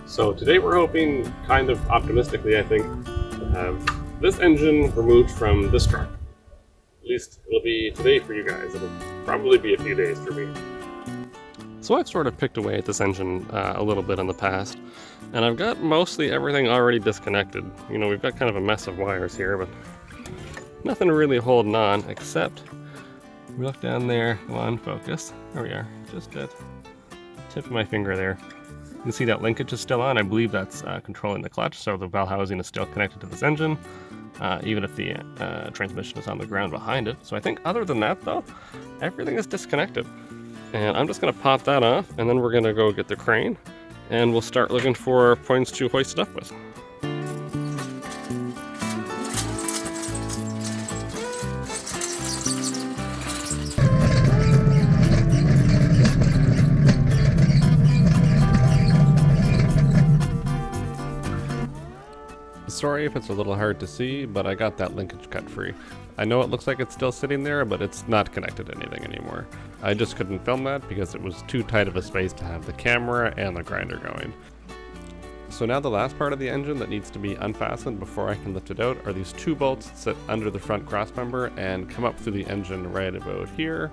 So today we're hoping, kind of optimistically I think, to have this engine removed from this truck. At least it'll be today for you guys. It'll probably be a few days for me. So I've sort of picked away at this engine a little bit in the past, and I've got mostly everything already disconnected. You know, we've got kind of a mess of wires here, but nothing really holding on except, we look down there, come on, focus. There we are, just at the tip of my finger there. You can see that linkage is still on. I believe that's controlling the clutch, so the valve housing is still connected to this engine, even if the transmission is on the ground behind it. So I think other than that though, everything is disconnected. And I'm just gonna pop that off, and then we're gonna go get the crane, and we'll start looking for points to hoist it up with. Sorry if it's a little hard to see, but I got that linkage cut free. I know it looks like it's still sitting there, but it's not connected to anything anymore. I just couldn't film that because it was too tight of a space to have the camera and the grinder going. So now the last part of the engine that needs to be unfastened before I can lift it out are these two bolts that sit under the front crossmember and come up through the engine right about here,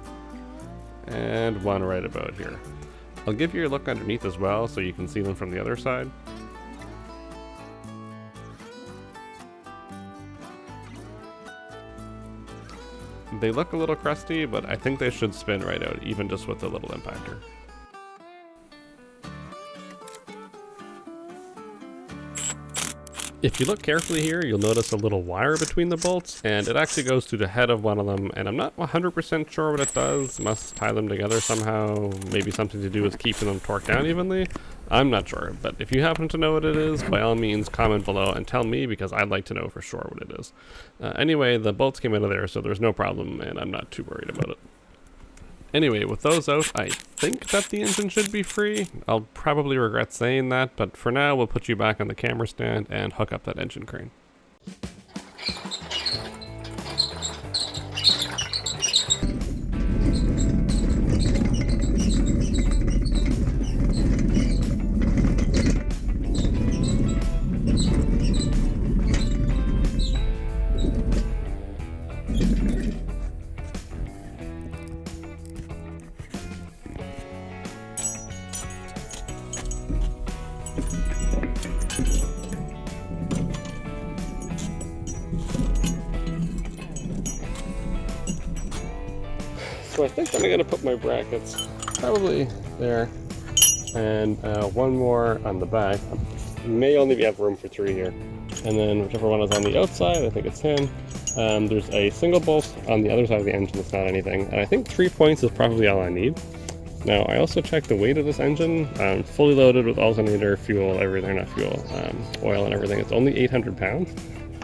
and one right about here. I'll give you a look underneath as well so you can see them from the other side. They look a little crusty, but I think they should spin right out, even just with the little impactor. If you look carefully here, you'll notice a little wire between the bolts, and it actually goes through the head of one of them, and I'm not 100% sure what it does. Must tie them together somehow, maybe something to do with keeping them torqued down evenly. I'm not sure, but if you happen to know what it is, by all means comment below and tell me, because I'd like to know for sure what it is. Anyway, the bolts came out of there, so there's no problem, and I'm not too worried about it. Anyway, with those out, I think that the engine should be free. I'll probably regret saying that, but for now, we'll put you back on the camera stand and hook up that engine crane. So I think I'm gonna put my brackets probably there, and one more on the back. May only have room for 3 here. And then whichever one is on the outside, I think it's him. There's a single bolt on the other side of the engine that's not anything, and I think 3 points is probably all I need. Now, I also checked the weight of this engine, fully loaded with alternator, fuel, everything, not fuel, oil and everything. It's only 800 pounds,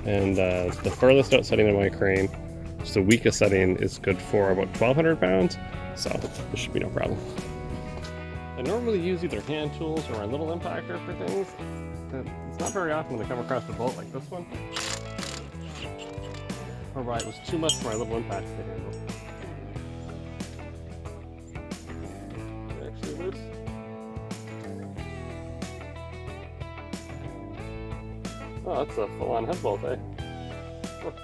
and the furthest out setting of my crane, just the weakest setting, is good for about 1,200 pounds, so this should be no problem. I normally use either hand tools or a little impactor for things. It's not very often when I come across a bolt like this one, whereby it was too much for my little impactor to handle. Actually loose. Oh, that's a full-on head bolt, eh? Look.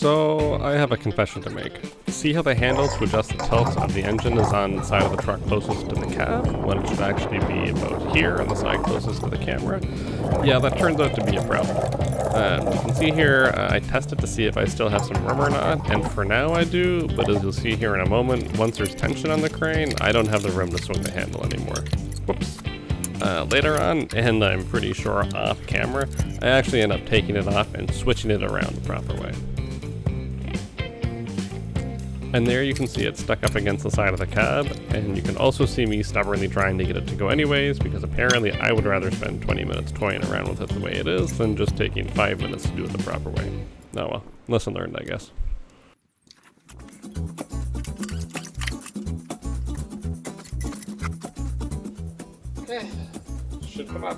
So, I have a confession to make. See how the handle to adjust the tilt of the engine is on the side of the truck closest to the cab, when it should actually be about here on the side closest to the camera? Yeah, that turns out to be a problem. You can see here, I tested to see if I still have some room or not, and for now I do, but as you'll see here in a moment, once there's tension on the crane, I don't have the room to swing the handle anymore. Whoops. Later on, and I'm pretty sure off camera, I actually end up taking it off and switching it around the proper way. And there you can see it stuck up against the side of the cab, and you can also see me stubbornly trying to get it to go anyways, because apparently I would rather spend 20 minutes toying around with it the way it is than just taking 5 minutes to do it the proper way. Oh well, lesson learned, I guess. Okay, should come up.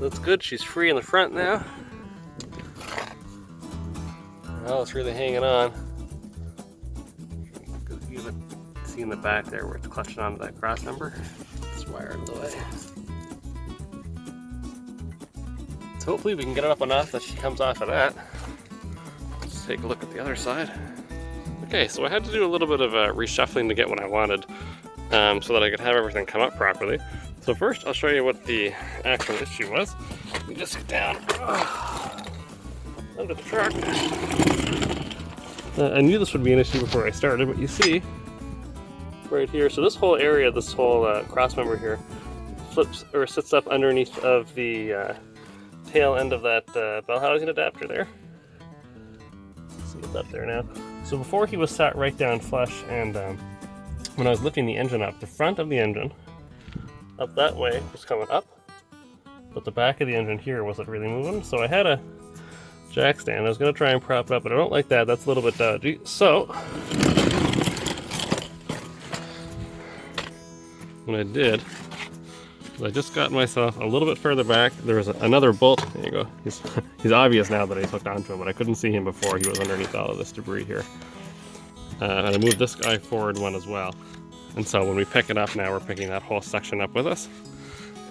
That's good, she's free in the front now. Well, it's really hanging on. You can see in the back there where it's clutching onto that cross member. It's wired in the way. So hopefully we can get it up enough that she comes off of that. Let's take a look at the other side. Okay, so I had to do a little bit of reshuffling to get what I wanted so that I could have everything come up properly. So first, I'll show you what the actual issue was. You just get down under the truck. I knew this would be an issue before I started, but you see right here. So this whole area, this whole cross member here, flips or sits up underneath of the tail end of that bell housing adapter there. See, it's up there now. So before he was sat right down flush, and when I was lifting the engine up, the front of the engine up that way was coming up, but the back of the engine here wasn't really moving. So I had a jack stand. I was going to try and prop it up, but I don't like that. That's a little bit dodgy. So what I did is I just got myself a little bit further back. There was another bolt. There you go. He's obvious now that I hooked onto him, but I couldn't see him before. He was underneath all of this debris here. And I moved this guy forward one as well. And so when we pick it up now, we're picking that whole section up with us.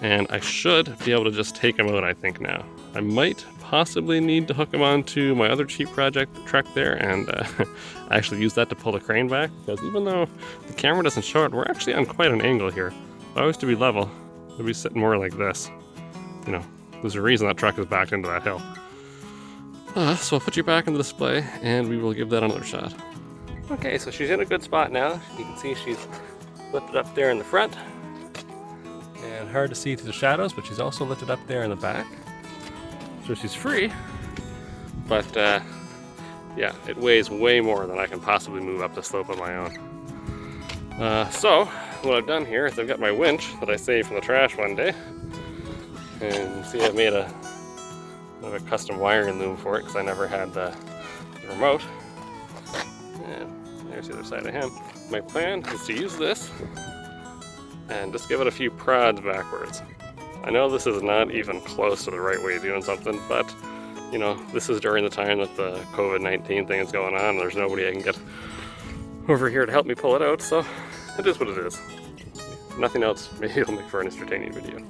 And I should be able to just take him out, I think, now. I might possibly need to hook him onto my other cheap project truck there and actually use that to pull the crane back, because even though the camera doesn't show it, we're actually on quite an angle here. If I was to be level, it'd be sitting more like this. You know, there's a reason that truck is backed into that hill. So I'll put you back in the display and we will give that another shot. Okay, so she's in a good spot now. You can see she's lifted up there in the front. And hard to see through the shadows, but she's also lifted up there in the back. So she's free, but yeah, it weighs way more than I can possibly move up the slope on my own. So what I've done here is I've got my winch that I saved from the trash one day. And you see I've made a custom wiring loom for it because I never had the remote. And there's the other side of him. My plan is to use this and just give it a few prods backwards. I know this is not even close to the right way of doing something, but you know, this is during the time that the COVID-19 thing is going on and there's nobody I can get over here to help me pull it out, so it is what it is. Nothing else, maybe it'll make for an entertaining video.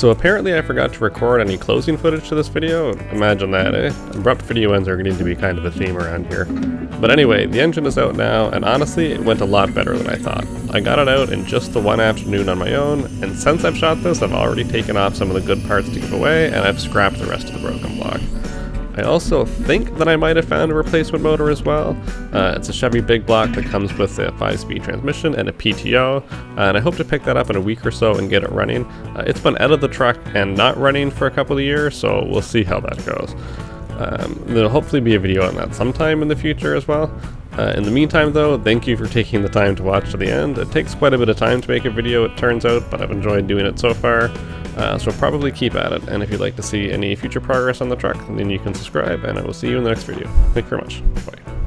So apparently I forgot to record any closing footage to this video. Imagine that, eh? Abrupt video ends are going to be kind of a theme around here. But anyway, the engine is out now, and honestly, it went a lot better than I thought. I got it out in just the one afternoon on my own, and since I've shot this, I've already taken off some of the good parts to give away, and I've scrapped the rest of the broken block. I also think that I might have found a replacement motor as well. It's a Chevy big block that comes with a 5-speed transmission and a PTO, and I hope to pick that up in a week or so and get it running. It's been out of the truck and not running for a couple of years, so we'll see how that goes. There'll hopefully be a video on that sometime in the future as well. In the meantime though, thank you for taking the time to watch to the end. It takes quite a bit of time to make a video, it turns out, but I've enjoyed doing it so far. So probably keep at it, and if you'd like to see any future progress on the truck, then you can subscribe, and I will see you in the next video. Thank you very much. Bye.